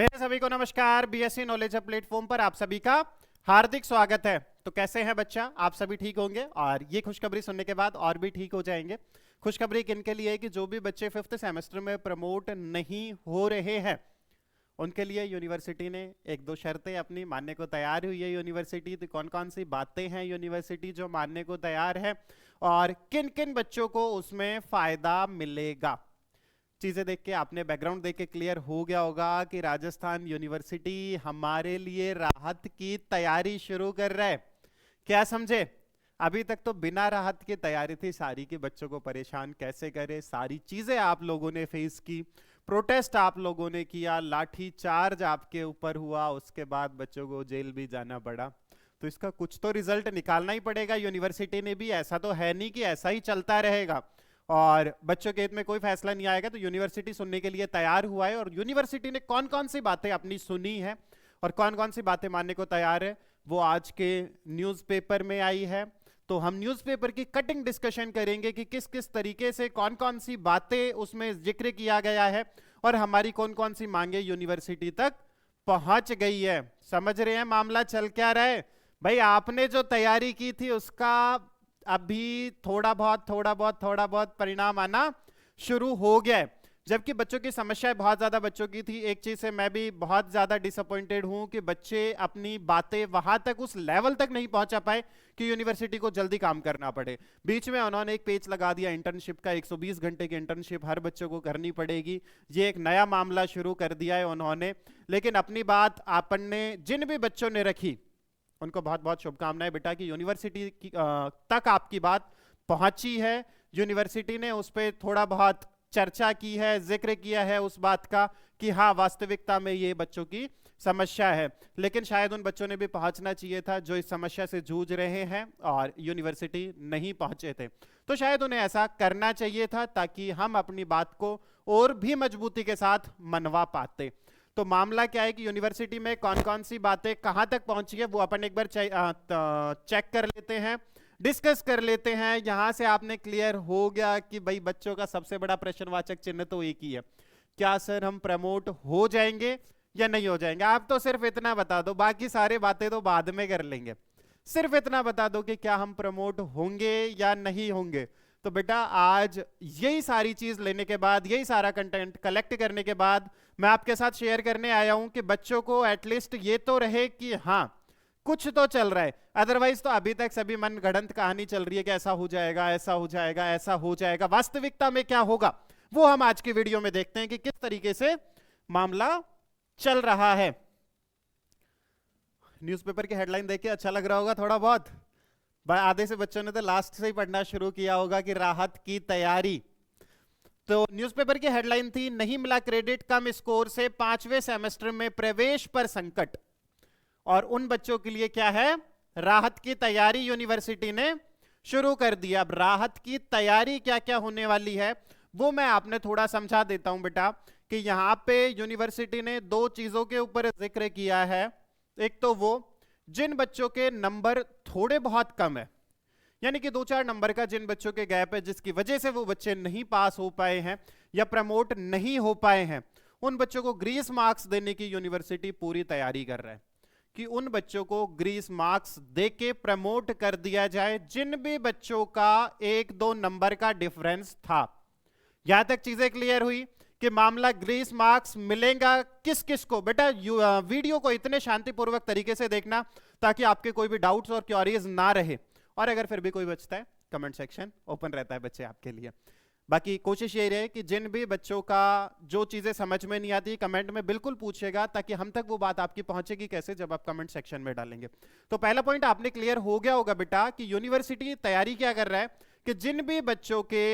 मेरे सभी को नमस्कार। बीएससी नॉलेज हब प्लेटफॉर्म पर आप सभी का हार्दिक स्वागत है। तो कैसे हैं बच्चा, आप सभी ठीक होंगे और ये खुशखबरी सुनने के बाद और भी ठीक हो जाएंगे। खुशखबरी किन के लिए है कि जो भी बच्चे 5th सेमेस्टर में प्रमोट नहीं हो रहे हैं उनके लिए यूनिवर्सिटी ने एक दो शर्तें अपनी मानने को तैयार हुई है। यूनिवर्सिटी तो कौन कौन सी बातें हैं यूनिवर्सिटी जो मानने को तैयार है और किन किन बच्चों को उसमें फायदा मिलेगा। चीजें देख के, आपने बैकग्राउंड देख के क्लियर हो गया होगा कि राजस्थान यूनिवर्सिटी हमारे लिए राहत की तैयारी शुरू कर रहा है। क्या समझे? अभी तक तो बिना राहत की तैयारी थी सारी, के बच्चों को परेशान कैसे करे, सारी चीजें आप लोगों ने फेस की, प्रोटेस्ट आप लोगों ने किया, लाठी चार्ज आपके ऊपर हुआ, उसके बाद बच्चों को जेल भी जाना पड़ा। तो इसका कुछ तो रिजल्ट निकालना ही पड़ेगा यूनिवर्सिटी ने भी। ऐसा तो है नहीं कि ऐसा ही चलता रहेगा और बच्चों के हित में कोई फैसला नहीं आएगा। तो यूनिवर्सिटी सुनने के लिए तैयार हुआ है और यूनिवर्सिटी ने कौन कौन सी बातें अपनी सुनी है और कौन कौन सी बातें मानने को तैयार है वो आज के न्यूज़पेपर में आई है। तो हम न्यूज़पेपर की कटिंग डिस्कशन करेंगे कि किस किस तरीके से कौन कौन सी बातें उसमें जिक्र किया गया है और हमारी कौन कौन सी मांगे यूनिवर्सिटी तक पहुंच गई है। समझ रहे हैं मामला चल क्या रहा है? भाई आपने जो तैयारी की थी उसका अभी थोड़ा बहुत परिणाम आना शुरू हो गया है। जबकि बच्चों की समस्या बहुत ज्यादा बच्चों की थी। एक चीज से मैं भी बहुत ज्यादा डिसअपॉइंटेड हूं कि बच्चे अपनी बातें वहां तक, उस लेवल तक नहीं पहुंचा पाए कि यूनिवर्सिटी को जल्दी काम करना पड़े। बीच में उन्होंने एक पेज लगा दिया इंटर्नशिप का, 120 घंटे की इंटर्नशिप हर बच्चों को करनी पड़ेगी। ये एक नया मामला शुरू कर दिया है उन्होंने। लेकिन अपनी बात अपन ने, जिन भी बच्चों ने रखी, उनको बहुत बहुत शुभकामनाएं बेटा कि यूनिवर्सिटी तक आपकी बात पहुंची है। यूनिवर्सिटी ने उस पर थोड़ा बहुत चर्चा की है, जिक्र किया है उस बात का कि हाँ वास्तविकता में ये बच्चों की समस्या है। लेकिन शायद उन बच्चों ने भी पहुंचना चाहिए था जो इस समस्या से जूझ रहे हैं और यूनिवर्सिटी नहीं पहुंचे थे। तो शायद उन्हें ऐसा करना चाहिए था ताकि हम अपनी बात को और भी मजबूती के साथ मनवा पाते। तो मामला क्या है कि यूनिवर्सिटी में कौन कौन सी बातें कहां तक पहुंची है वो अपन एक बार चेक कर लेते हैं, डिस्कस कर लेते हैं। यहां से आपने क्लियर हो गया कि भाई बच्चों का सबसे बड़ा प्रश्नवाचक चिन्ह तो एक ही है, क्या सर हम प्रमोट हो जाएंगे या नहीं हो जाएंगे? आप तो सिर्फ इतना बता दो, बाकी सारे बातें तो बाद में कर लेंगे। सिर्फ इतना बता दो कि क्या हम प्रमोट होंगे या नहीं होंगे। तो बेटा आज यही सारी चीज लेने के बाद, यही सारा कंटेंट कलेक्ट करने के बाद मैं आपके साथ शेयर करने आया हूं कि बच्चों को एटलीस्ट ये तो रहे कि हाँ कुछ तो चल रहा है। अदरवाइज तो अभी तक सभी मन गढ़ंत कहानी चल रही है कि ऐसा हो जाएगा, ऐसा हो जाएगा, ऐसा हो जाएगा। वास्तविकता में क्या होगा वो हम आज की वीडियो में देखते हैं कि किस तरीके से मामला चल रहा है। न्यूज़पेपर की हेडलाइन देख के अच्छा लग रहा होगा थोड़ा बहुत। आधे से बच्चों ने तो लास्ट से ही पढ़ना शुरू किया होगा कि राहत की तैयारी। तो न्यूज़पेपर की हेडलाइन थी, नहीं मिला क्रेडिट, कम स्कोर से 5वें सेमेस्टर में प्रवेश पर संकट। और उन बच्चों के लिए क्या है, राहत की तैयारी यूनिवर्सिटी ने शुरू कर दिया। अब राहत की तैयारी क्या क्या होने वाली है वो मैं आपने थोड़ा समझा देता हूं बेटा कि यहां पे यूनिवर्सिटी ने दो चीजों के ऊपर जिक्र किया है। एक तो वो जिन बच्चों के नंबर थोड़े बहुत कम है, यानी कि 2-4 नंबर का जिन बच्चों के गैप है जिसकी वजह से वो बच्चे नहीं पास हो पाए हैं या प्रमोट नहीं हो पाए हैं, उन बच्चों को ग्रीस मार्क्स देने की यूनिवर्सिटी पूरी तैयारी कर रहा है कि उन बच्चों को ग्रीस मार्क्स देके प्रमोट कर दिया जाए जिन भी बच्चों का 1-2 नंबर का डिफरेंस था। यहां तक चीजें क्लियर हुई कि मामला ग्रीस मार्क्स मिलेगा किस किस को। बेटा वीडियो को इतने शांतिपूर्वक तरीके से देखना ताकि आपके कोई भी डाउट्स और क्वेरीज ना रहे, और अगर फिर भी कोई बचता है कमेंट सेक्शन ओपन रहता है बच्चे आपके लिए। बाकी कोशिश यही रहे कि जिन भी बच्चों का जो चीजें समझ में नहीं आती कमेंट में बिल्कुल पूछेगा ताकि हम तक वो बात आपकी पहुंचेगी कैसे, जब आप कमेंट सेक्शन में डालेंगे। तो पहला पॉइंट आपने क्लियर हो गया होगा बेटा कि यूनिवर्सिटी तैयारी क्या कर रहा है कि जिन भी बच्चों के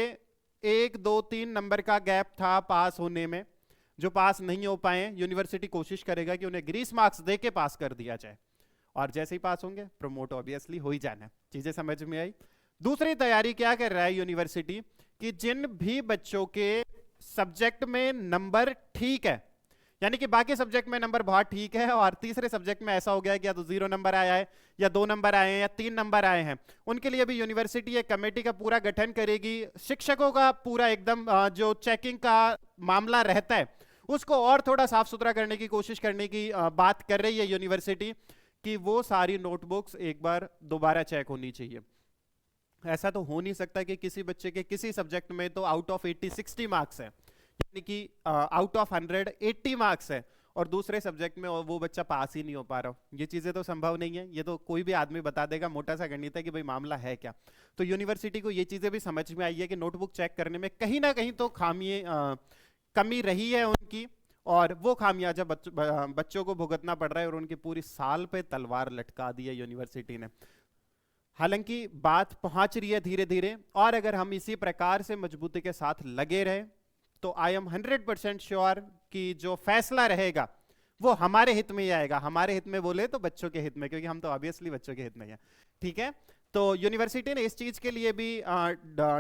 1-2-3 नंबर का गैप था पास होने में, जो पास नहीं हो पाए, यूनिवर्सिटी कोशिश करेगा कि उन्हें ग्रीस मार्क्स देके पास कर दिया जाए और जैसे ही पास होंगे प्रमोट ऑब्वियसली हो ही जाना है। चीजें समझ में आई? दूसरी तैयारी क्या कर रहा है यूनिवर्सिटी कि जिन भी बच्चों के सब्जेक्ट में नंबर ठीक है, यानी कि बाकी सब्जेक्ट में नंबर बहुत ठीक है और तीसरे सब्जेक्ट में ऐसा हो गया कि या तो 0 नंबर आया है या 2 नंबर आए हैं या 3 नंबर आए हैं, उनके लिए भी यूनिवर्सिटी एक कमेटी का पूरा गठन करेगी। शिक्षकों का पूरा एकदम जो चेकिंग का मामला रहता है उसको और थोड़ा साफ सुथरा करने की कोशिश करने की बात कर रही है यूनिवर्सिटी कि वो सारी नोटबुक्स एक बार दोबारा चेक होनी चाहिए। ऐसा तो हो नहीं सकता कि किसी बच्चे के किसी सब्जेक्ट में तो आउट ऑफ 80 60 मार्क्स है, यानी कि आउट ऑफ 100 80 मार्क्स है, और दूसरे सब्जेक्ट में वो बच्चा पास ही नहीं हो पा रहा। ये चीजें तो संभव नहीं है, ये तो कोई भी आदमी बता देगा, मोटा सा गणित है कि भाई मामला है क्या। तो यूनिवर्सिटी को ये चीजें भी समझ में आई है कि नोटबुक चेक करने में कहीं ना कहीं तो कमी रही है उनकी, और वो खामियां जब बच्चों को भुगतना पड़ रहा है, और उनकी पूरी साल पे तलवार लटका दी है यूनिवर्सिटी ने। हालांकि बात पहुंच रही है धीरे धीरे, और अगर हम इसी प्रकार से मजबूती के साथ लगे रहे तो आई एम 100% श्योर कि जो फैसला रहेगा वो हमारे हित में ही आएगा। हमारे हित में बोले तो बच्चों के हित में, क्योंकि हम तो ऑब्वियसली बच्चों के हित में हैं। ठीक है, तो यूनिवर्सिटी ने इस चीज के लिए भी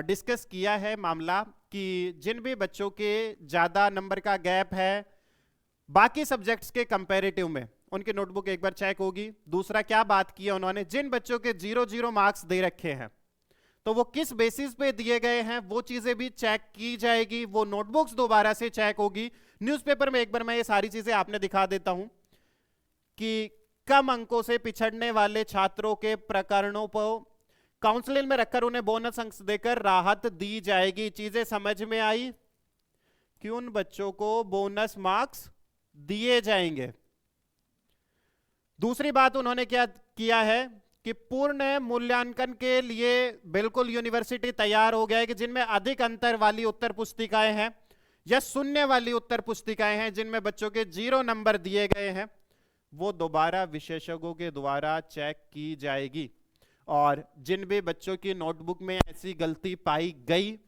डिस्कस किया है मामला कि जिन भी बच्चों के ज्यादा नंबर का गैप है बाकी सब्जेक्ट्स के कंपैरेटिव में, उनकी नोटबुक एक बार चेक होगी। दूसरा क्या बात की है उन्होंने, जिन बच्चों के 0 मार्क्स दे रखे हैं तो वो किस बेसिस पे दिए गए हैं वो चीजें भी चेक की जाएगी, वो नोटबुक्स दोबारा से चेक होगी। न्यूज़पेपर में एक बार मैं ये सारी चीजें आपने दिखा देता हूं कि कम अंकों से पिछड़ने वाले छात्रों के प्रकरणों को काउंसलिंग में रखकर उन्हें बोनस अंक देकर राहत दी जाएगी। चीजें समझ में आई कि उन बच्चों को बोनस मार्क्स दिए जाएंगे। दूसरी बात उन्होंने क्या किया है कि पूर्ण मूल्यांकन के लिए बिल्कुल यूनिवर्सिटी तैयार हो गया है कि जिनमें अधिक अंतर वाली उत्तर पुस्तिकाएं हैं या शून्य वाली उत्तर पुस्तिकाएं हैं जिनमें बच्चों के 0 नंबर दिए गए हैं, वो दोबारा विशेषज्ञों के द्वारा चेक की जाएगी। और जिन भी बच्चों की नोटबुक में ऐसी गलती पाई गई,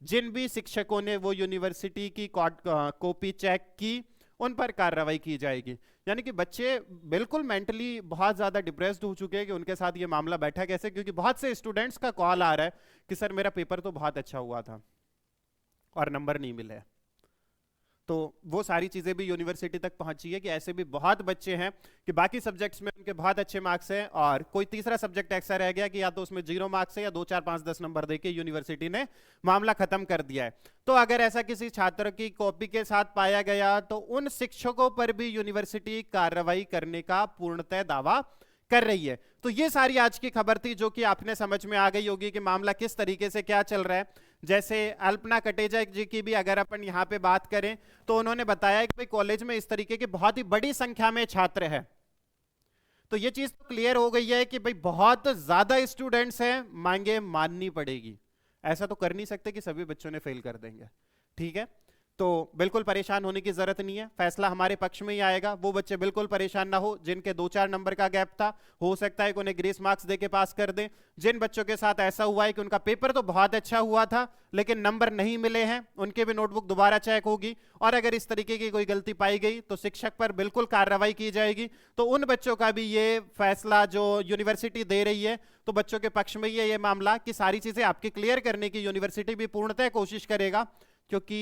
जिन भी शिक्षकों ने वो यूनिवर्सिटी की कॉपी चेक की, उन पर कार्रवाई की जाएगी। यानी कि बच्चे बिल्कुल मेंटली बहुत ज्यादा डिप्रेस्ड हो चुके हैं कि उनके साथ ये मामला बैठा कैसे, क्योंकि बहुत से स्टूडेंट्स का कॉल आ रहा है कि सर मेरा पेपर तो बहुत अच्छा हुआ था और नंबर नहीं मिले। तो वो सारी चीजें भी यूनिवर्सिटी तक पहुंची है कि ऐसे भी बहुत बच्चे हैं कि बाकी सब्जेक्ट्स में उनके बहुत अच्छे मार्क्स हैं और कोई तीसरा सब्जेक्ट ऐसा रह गया कि या तो उसमें 0 मार्क्स है या 2 4 5 10 नंबर देके यूनिवर्सिटी ने मामला खत्म कर दिया है। तो अगर ऐसा किसी छात्र की कॉपी के साथ पाया गया तो उन शिक्षकों पर भी यूनिवर्सिटी कार्रवाई करने का पूर्णतः दावा कर रही है। तो ये सारी आज की खबर थी जो कि आपने समझ में आ गई होगी कि मामला किस तरीके से क्या चल रहा है। जैसे अल्पना कटेजा जी की भी अगर अपन यहाँ पे बात करें तो उन्होंने बताया कि भाई कॉलेज में इस तरीके के बहुत ही बड़ी संख्या में छात्र हैं, तो ये चीज तो क्लियर हो गई है कि भाई बहुत ज्यादा स्टूडेंट्स हैं, मांगे माननी पड़ेगी। ऐसा तो कर नहीं सकते कि सभी बच्चों ने फेल कर देंगे। ठीक है, तो बिल्कुल परेशान होने की जरूरत नहीं है, फैसला हमारे पक्ष में ही आएगा। वो बच्चे बिल्कुल परेशान ना हो जिनके 2 4 नंबर का गैप था, हो सकता है कि उन्हें ग्रेस मार्क्स देके पास कर दें। जिन बच्चों के साथ ऐसा हुआ है कि उनका पेपर तो बहुत अच्छा हुआ था लेकिन नंबर नहीं मिले हैं, उनके भी नोटबुक दोबारा चेक होगी और अगर इस तरीके की कोई गलती पाई गई तो शिक्षक पर बिल्कुल कार्रवाई की जाएगी। तो उन बच्चों का भी ये फैसला जो यूनिवर्सिटी दे रही है तो बच्चों के पक्ष में ही है ये मामला कि सारी चीजें आपकी क्लियर करने की यूनिवर्सिटी भी पूर्णतः कोशिश करेगा, क्योंकि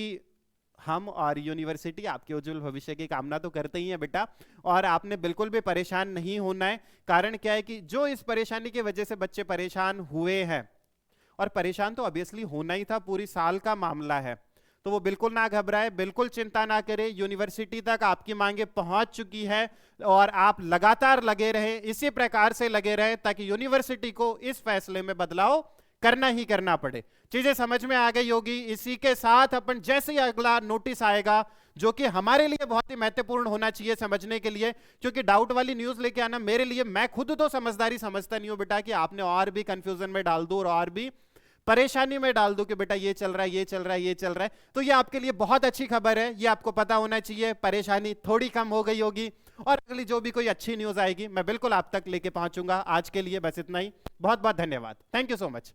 हम और यूनिवर्सिटी आपके उज्जवल भविष्य की कामना तो करते ही हैं बेटा। और आपने बिल्कुल भी परेशान नहीं होना है। कारण क्या है कि जो इस परेशानी की वजह से बच्चे परेशान हुए हैं, और परेशान तो ऑब्वियसली होना ही था, पूरी साल का मामला है, तो वो बिल्कुल ना घबराए, बिल्कुल चिंता ना करे। यूनिवर्सिटी तक आपकी मांगे पहुंच चुकी है और आप लगातार लगे रहे, इसी प्रकार से लगे रहे ताकि यूनिवर्सिटी को इस फैसले में बदलाव करना ही करना पड़े। चीजें समझ में आ गई होगी। इसी के साथ अपन जैसे ही अगला नोटिस आएगा जो कि हमारे लिए बहुत ही महत्वपूर्ण होना चाहिए समझने के लिए, क्योंकि डाउट वाली न्यूज लेके आना मेरे लिए, मैं खुद तो समझदारी समझता नहीं हूं बेटा कि आपने और भी कंफ्यूजन में डाल दो और भी परेशानी में डाल दो कि बेटा ये चल रहा है, ये चल रहा है, ये चल रहा है। तो ये आपके लिए बहुत अच्छी खबर है, ये आपको पता होना चाहिए। परेशानी थोड़ी कम हो गई होगी और अगली जो भी कोई अच्छी न्यूज आएगी मैं बिल्कुल आप तक लेके पहुंचूंगा। आज के लिए बस इतना ही, बहुत बहुत धन्यवाद, थैंक यू सो मच।